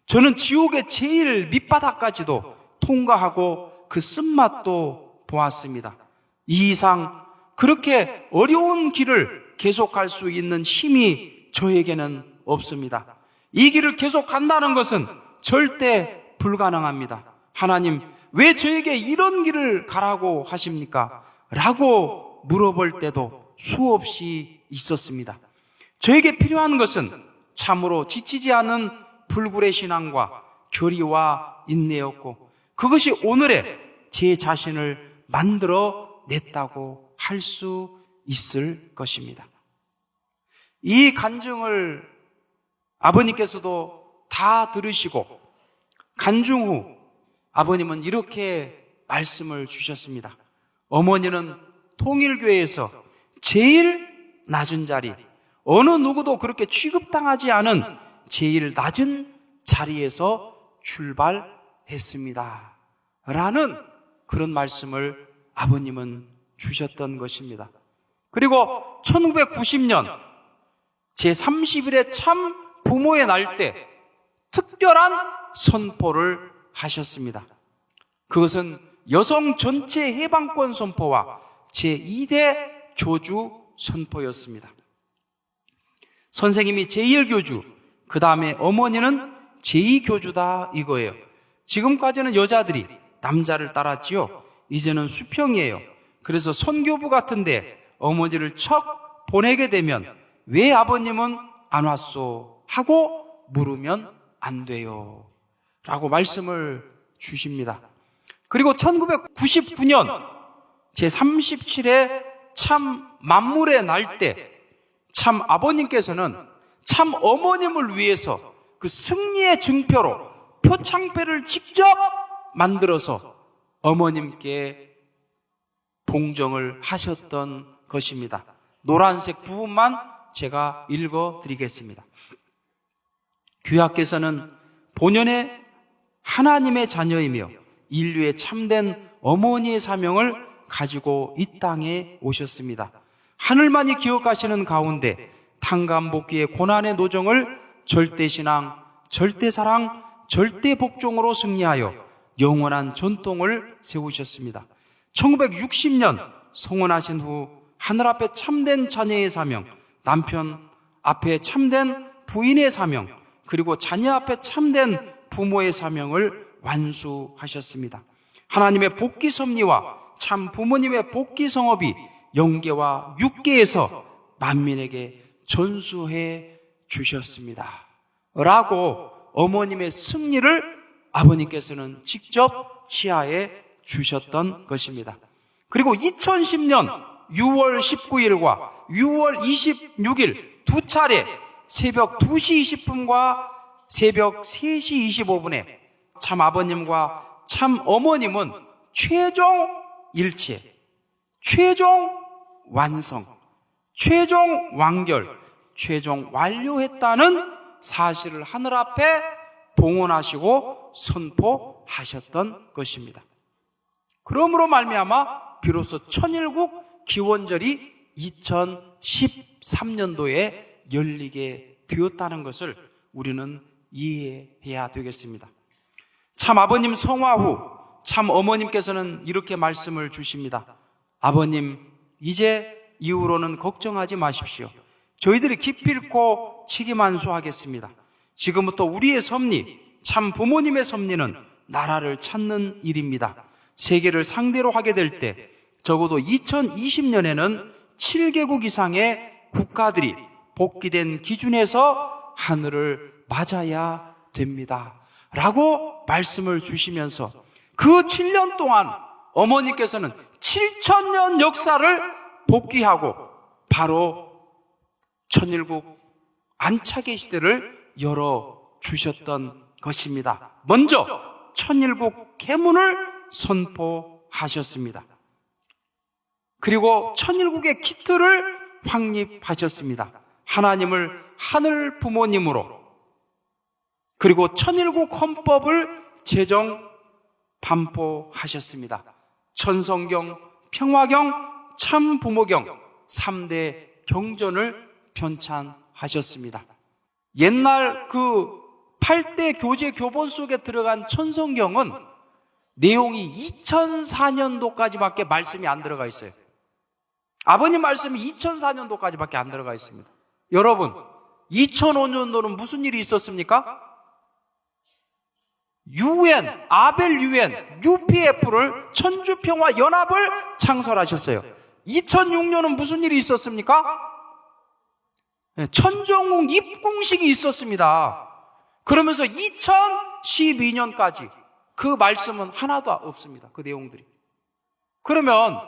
저는 지옥의 제일 밑바닥까지도 통과하고 그 쓴맛도 보았습니다. 이 이상 그렇게 어려운 길을 계속할 수 있는 힘이 저에게는 없습니다. 이 길을 계속 간다는 것은 절대 불가능합니다. 하나님, 왜 저에게 이런 길을 가라고 하십니까? 라고 물어볼 때도 수없이 있었습니다. 저에게 필요한 것은 참으로 지치지 않은 불굴의 신앙과 결의와 인내였고 그것이 오늘의 제 자신을 만들어 냈다고 할 수 있을 것입니다. 이 간증을 아버님께서도 다 들으시고 간증 후 아버님은 이렇게 말씀을 주셨습니다. 어머니는 통일교회에서 제일 낮은 자리, 어느 누구도 그렇게 취급당하지 않은 제일 낮은 자리에서 출발했습니다. 라는 그런 말씀을 아버님은 주셨던 것입니다. 그리고 1990년 제30일의 참 부모의 날 때 특별한 선포를 하셨습니다. 그것은 여성 전체 해방권 선포와 제2대 교주 선포였습니다. 선생님이 제1교주, 그 다음에 어머니는 제2교주다 이거예요. 지금까지는 여자들이 남자를 따랐지요. 이제는 수평이에요. 그래서 선교부 같은데 어머니를 척 보내게 되면 왜 아버님은 안 왔소? 하고 물으면 안 돼요. 라고 말씀을 주십니다. 그리고 1999년 제37회 참 만물의 날 때 참 아버님께서는 참 어머님을 위해서 그 승리의 증표로 표창패를 직접 만들어서 어머님께 봉정을 하셨던 것입니다. 노란색 부분만 제가 읽어드리겠습니다. 귀하께서는 본연의 하나님의 자녀이며 인류의 참된 어머니의 사명을 가지고 이 땅에 오셨습니다. 하늘만이 기억하시는 가운데 탕감복귀의 고난의 노정을 절대신앙, 절대사랑, 절대복종으로 승리하여 영원한 전통을 세우셨습니다. 1960년 성혼하신 후 하늘 앞에 참된 자녀의 사명, 남편 앞에 참된 부인의 사명, 그리고 자녀 앞에 참된 부모의 사명을 완수하셨습니다. 하나님의 복귀 섭리와 참 부모님의 복귀 성업이 영계와 육계에서 만민에게 전수해 주셨습니다. 라고 어머님의 승리를 아버님께서는 직접 치하해 주셨던 것입니다. 그리고 2010년 6월 19일과 6월 26일 두 차례 새벽 2시 20분과 새벽 3시 25분에 참 아버님과 참 어머님은 최종 일치, 최종 완성, 최종 완결, 최종 완료했다는 사실을 하늘 앞에 봉헌하시고 선포하셨던 것입니다. 그러므로 말미암아 비로소 천일국 기원절이 2013년도에 열리게 되었다는 것을 우리는 이해해야 되겠습니다. 참 아버님 성화 후 참 어머님께서는 이렇게 말씀을 주십니다. 아버님, 이제 이후로는 걱정하지 마십시오. 저희들이 기필코 책임안수하겠습니다. 지금부터 우리의 섭리, 참 부모님의 섭리는 나라를 찾는 일입니다. 세계를 상대로 하게 될 때 적어도 2020년에는 7개국 이상의 국가들이 복귀된 기준에서 하늘을 맞아야 됩니다. 라고 말씀을 주시면서 그 7년 동안 어머니께서는 7,000년 역사를 복귀하고 바로 천일국 안착의 시대를 열어주셨던 것입니다. 먼저 천일국 계문을 선포하셨습니다. 그리고 천일국의 키트를 확립하셨습니다. 하나님을 하늘 부모님으로, 그리고 천일국 헌법을 제정 반포하셨습니다. 천성경, 평화경, 참부모경 3대 경전을 편찬하셨습니다. 옛날 그 8대 교재 교본 속에 들어간 천성경은 내용이 2004년도까지밖에 말씀이 안 들어가 있어요. 아버님 말씀이 2004년도까지밖에 안 들어가 있습니다. 여러분, 2005년도는 무슨 일이 있었습니까? UN, 아벨 UN, UPF를 천주평화연합을 창설하셨어요. 2006년은 무슨 일이 있었습니까? 천정궁 입궁식이 있었습니다. 그러면서 2012년까지 그 말씀은 하나도 없습니다. 그 내용들이. 그러면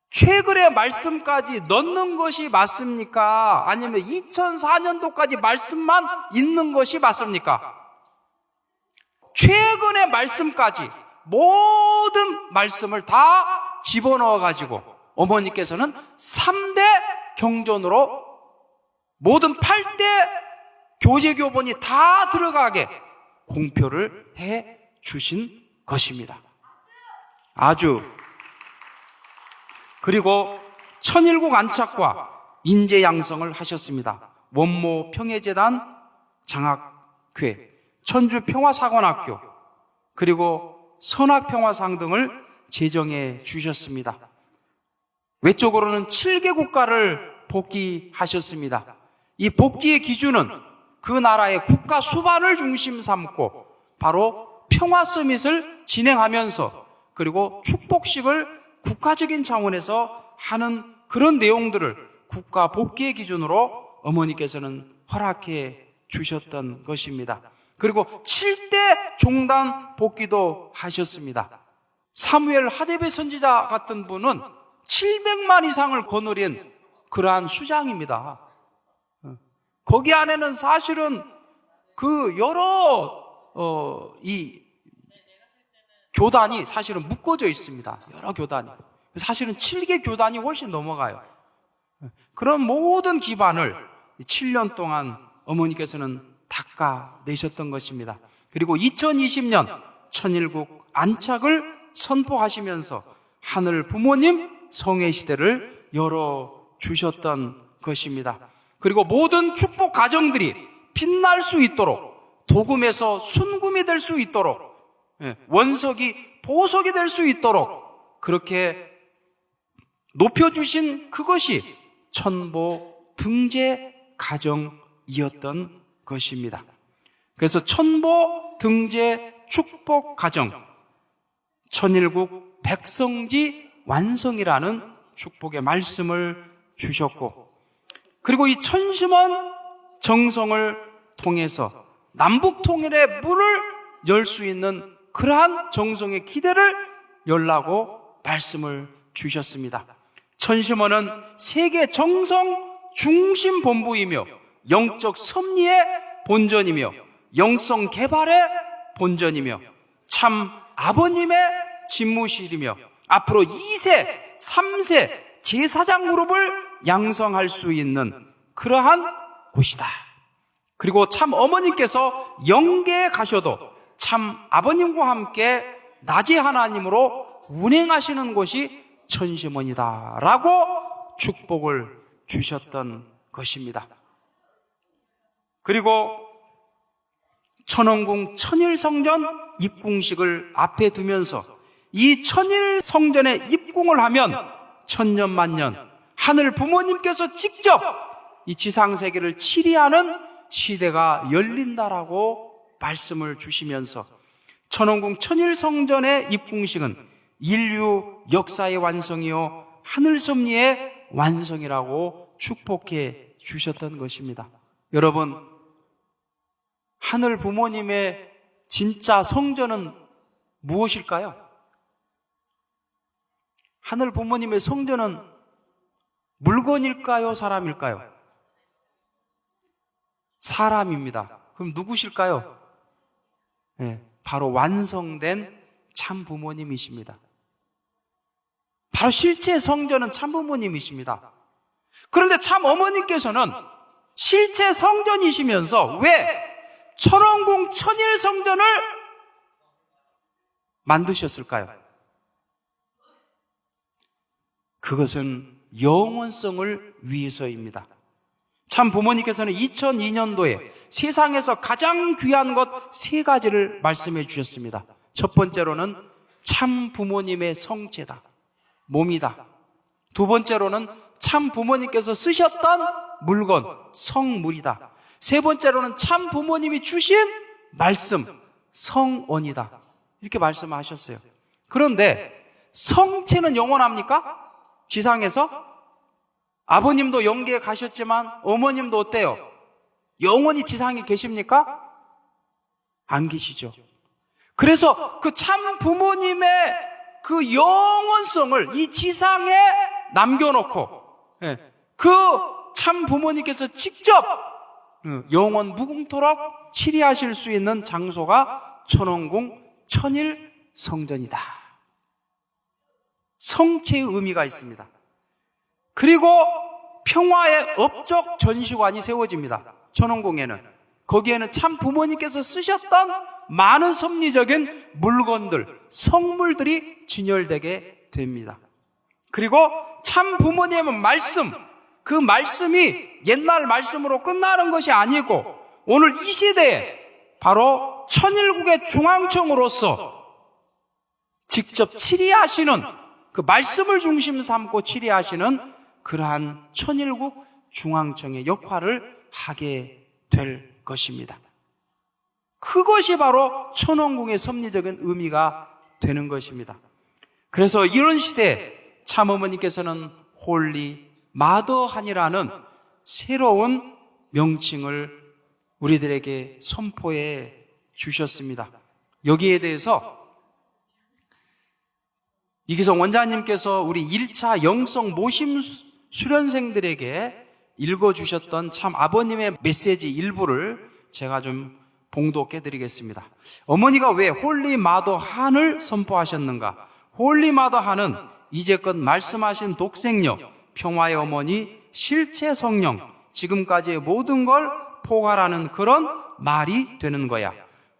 최근의 말씀까지 넣는 것이 맞습니까? 아니면 2004년도까지 말씀만 있는 것이 맞습니까? 최근의 말씀까지 모든 말씀을 다 집어넣어 가지고 어머니께서는 3대 경전으로 모든 8대 교재교본이 다 들어가게 공표를 해 주신 것입니다. 아주. 그리고 천일국 안착과 인재 양성을 하셨습니다. 원모 평해재단 장학회, 천주 평화사관학교, 그리고 선학평화상 등을 제정해 주셨습니다. 외적으로는 7개 국가를 복귀하셨습니다. 이 복귀의 기준은 그 나라의 국가 수반을 중심 삼고 바로 평화 서밋을 진행하면서 그리고 축복식을 국가적인 차원에서 하는 그런 내용들을 국가 복귀의 기준으로 어머니께서는 허락해 주셨던 것입니다. 그리고 7대 종단 복귀도 하셨습니다. 사무엘 하데베 선지자 같은 분은 700만 이상을 거느린 그러한 수장입니다. 거기 안에는 사실은 그 여러 이 교단이 사실은 묶어져 있습니다. 여러 교단이. 사실은 7개 교단이 훨씬 넘어가요. 그런 모든 기반을 7년 동안 어머니께서는 닦아내셨던 것입니다. 그리고 2020년 천일국 안착을 선포하시면서 하늘 부모님 성회 시대를 열어주셨던 것입니다. 그리고 모든 축복 가정들이 빛날 수 있도록, 도금에서 순금이 될 수 있도록, 원석이 보석이 될 수 있도록 그렇게 높여주신 그것이 천보 등재 가정이었던 것입니다. 그래서 천보 등재 축복 가정, 천일국 백성지 완성이라는 축복의 말씀을 주셨고, 그리고 이 천심원 정성을 통해서 남북 통일의 문을 열 수 있는 그러한 정성의 기대를 열라고 말씀을 주셨습니다. 천심원은 세계 정성 중심 본부이며 영적 섭리의 본전이며 영성 개발의 본전이며 참 아버님의 집무실이며 앞으로 2세, 3세 제사장 그룹을 양성할 수 있는 그러한 곳이다. 그리고 참 어머님께서 영계에 가셔도 참 아버님과 함께 낮의 하나님으로 운행하시는 곳이 천심원이다 라고 축복을 주셨던 것입니다. 그리고 천원궁 천일성전 입궁식을 앞에 두면서 이 천일성전에 입궁을 하면 천년만년 하늘 부모님께서 직접 이 지상세계를 치리하는 시대가 열린다라고 말씀을 주시면서 천원궁 천일성전의 입궁식은 인류 역사의 완성이요 하늘섭리의 완성이라고 축복해 주셨던 것입니다. 여러분, 하늘 부모님의 진짜 성전은 무엇일까요? 하늘 부모님의 성전은 물건일까요? 사람일까요? 사람입니다. 그럼 누구실까요? 네, 바로 완성된 참 부모님이십니다. 바로 실제 성전은 참 부모님이십니다. 그런데 참 어머님께서는 실제 성전이시면서 왜 천원궁 천일성전을 만드셨을까요? 그것은 영원성을 위해서입니다. 참 부모님께서는 2002년도에 세상에서 가장 귀한 것 3가지를 말씀해 주셨습니다. 첫 번째로는 참 부모님의 성체다, 몸이다. 두 번째로는 참 부모님께서 쓰셨던 물건, 성물이다. 세 번째로는 참 부모님이 주신 말씀, 성언이다. 이렇게 말씀하셨어요. 그런데 성체는 영원합니까? 지상에서? 아버님도 영계에 가셨지만 어머님도 어때요? 영원히 지상에 계십니까? 안 계시죠. 그래서 그 참 부모님의 그 영원성을 이 지상에 남겨놓고 그 참 부모님께서 직접 영원 무궁토록 치리하실 수 있는 장소가 천원궁 천일성전이다. 성체의 의미가 있습니다. 그리고 평화의 업적 전시관이 세워집니다. 천원궁에는. 거기에는 참 부모님께서 쓰셨던 많은 섭리적인 물건들, 성물들이 진열되게 됩니다. 그리고 참 부모님의 말씀, 그 말씀이 옛날 말씀으로 끝나는 것이 아니고 오늘 이 시대에 바로 천일국의 중앙청으로서 직접 치리하시는, 그 말씀을 중심 삼고 치리하시는 그러한 천일국 중앙청의 역할을 하게 될 것입니다. 그것이 바로 천원궁의 섭리적인 의미가 되는 것입니다. 그래서 이런 시대에 참어머니께서는 홀리 마더한이라는 새로운 명칭을 우리들에게 선포해 주셨습니다. 여기에 대해서 이기성 원장님께서 우리 1차 영성 모심 수련생들에게 읽어주셨던 참 아버님의 메시지 일부를 제가 좀 봉독해 드리겠습니다. 어머니가 왜 홀리 마더 한을 선포하셨는가? 홀리 마더 한은 이제껏 말씀하신 독생녀, 평화의 어머니, 실체 성령, 지금까지의 모든 걸 포괄하는 그런 말이 되는 거야.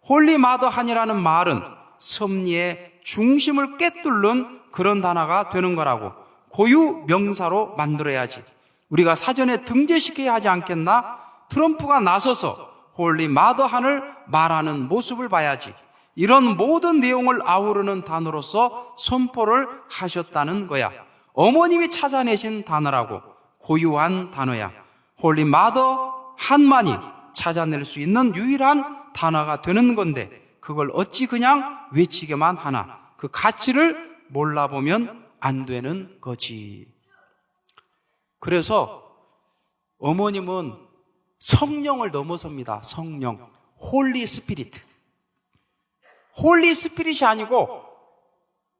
홀리 마더 한이라는 말은 섭리의 중심을 꿰뚫는 그런 단어가 되는 거라고 고유 명사로 만들어야지. 우리가 사전에 등재시켜야 하지 않겠나? 트럼프가 나서서 홀리 마더 한을 말하는 모습을 봐야지. 이런 모든 내용을 아우르는 단어로서 선포를 하셨다는 거야. 어머님이 찾아내신 단어라고, 고유한 단어야. 홀리 마더 한만이 찾아낼 수 있는 유일한 단어가 되는 건데 그걸 어찌 그냥 외치게만 하나? 그 가치를 몰라보면 안 되는 거지. 그래서 어머님은 성령을 넘어섭니다. 성령. 홀리 스피릿. 홀리 스피릿이 아니고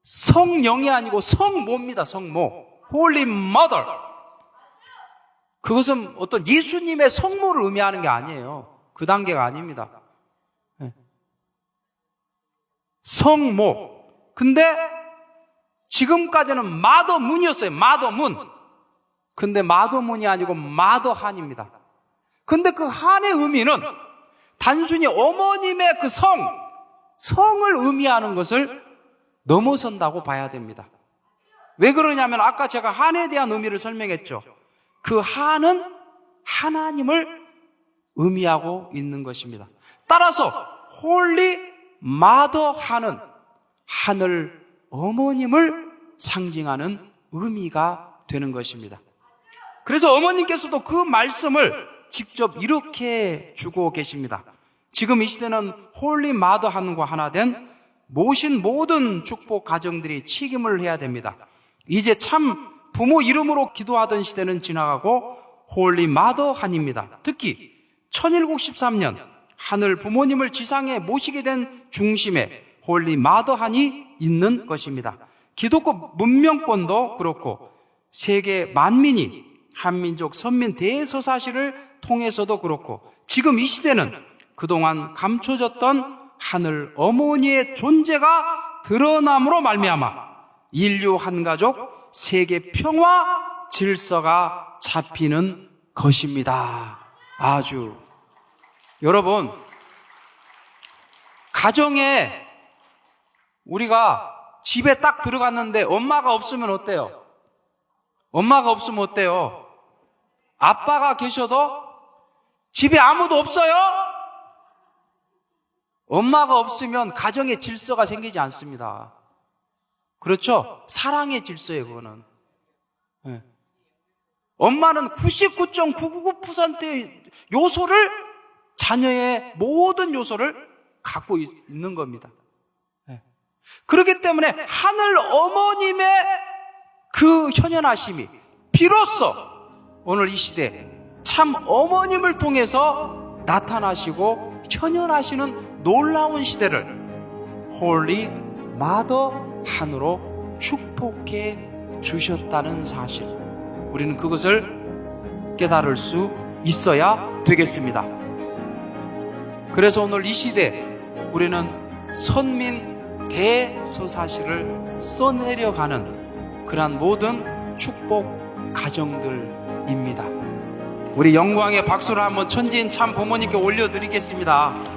성령이 아니고 성모입니다. 성모. 홀리 머더. 그것은 어떤 예수님의 성모를 의미하는 게 아니에요. 그 단계가 아닙니다. 성모. 근데 지금까지는 마더문이었어요. 마더문. 근데 마더문이 아니고 마더한입니다. 근데 그 한의 의미는 단순히 어머님의 그 성을 의미하는 것을 넘어선다고 봐야 됩니다. 왜 그러냐면 아까 제가 한에 대한 의미를 설명했죠. 그 한은 하나님을 의미하고 있는 것입니다. 따라서 홀리 마더 한은 하늘 어머님을 상징하는 의미가 되는 것입니다. 그래서 어머님께서도 그 말씀을 직접 이렇게 주고 계십니다. 지금 이 시대는 홀리 마더 한과 하나 된 모신 모든 축복 가정들이 책임을 해야 됩니다. 이제 참 부모 이름으로 기도하던 시대는 지나가고 홀리 마더 한입니다. 특히 천일국 13년 하늘 부모님을 지상에 모시게 된 중심에 홀리 마더 한이 있는 것입니다. 기독교 문명권도 그렇고 세계 만민이 한민족 선민 대서사시를 통해서도 그렇고 지금 이 시대는 그동안 감춰졌던 하늘 어머니의 존재가 드러남으로 말미암아 인류 한가족 세계 평화 질서가 잡히는 것입니다. 아주 여러분, 가정에 우리가 집에 딱 들어갔는데 엄마가 없으면 어때요? 엄마가 없으면 어때요? 아빠가 계셔도 집에 아무도 없어요? 엄마가 없으면 가정의 질서가 생기지 않습니다. 그렇죠? 사랑의 질서예요, 그거는. 네. 엄마는 99.999%의 요소를, 자녀의 모든 요소를 갖고 있는 겁니다. 네. 그렇기 때문에 하늘 어머님의 그 현현하심이 비로소 오늘 이 시대 참 어머님을 통해서 나타나시고 현현하시는 놀라운 시대를 홀리 마더 한으로 축복해 주셨다는 사실, 우리는 그것을 깨달을 수 있어야 되겠습니다. 그래서 오늘 이 시대 우리는 선민 대서사시를 써내려가는 그러한 모든 축복 가정들입니다. 우리 영광의 박수를 한번 천지인 참 부모님께 올려드리겠습니다.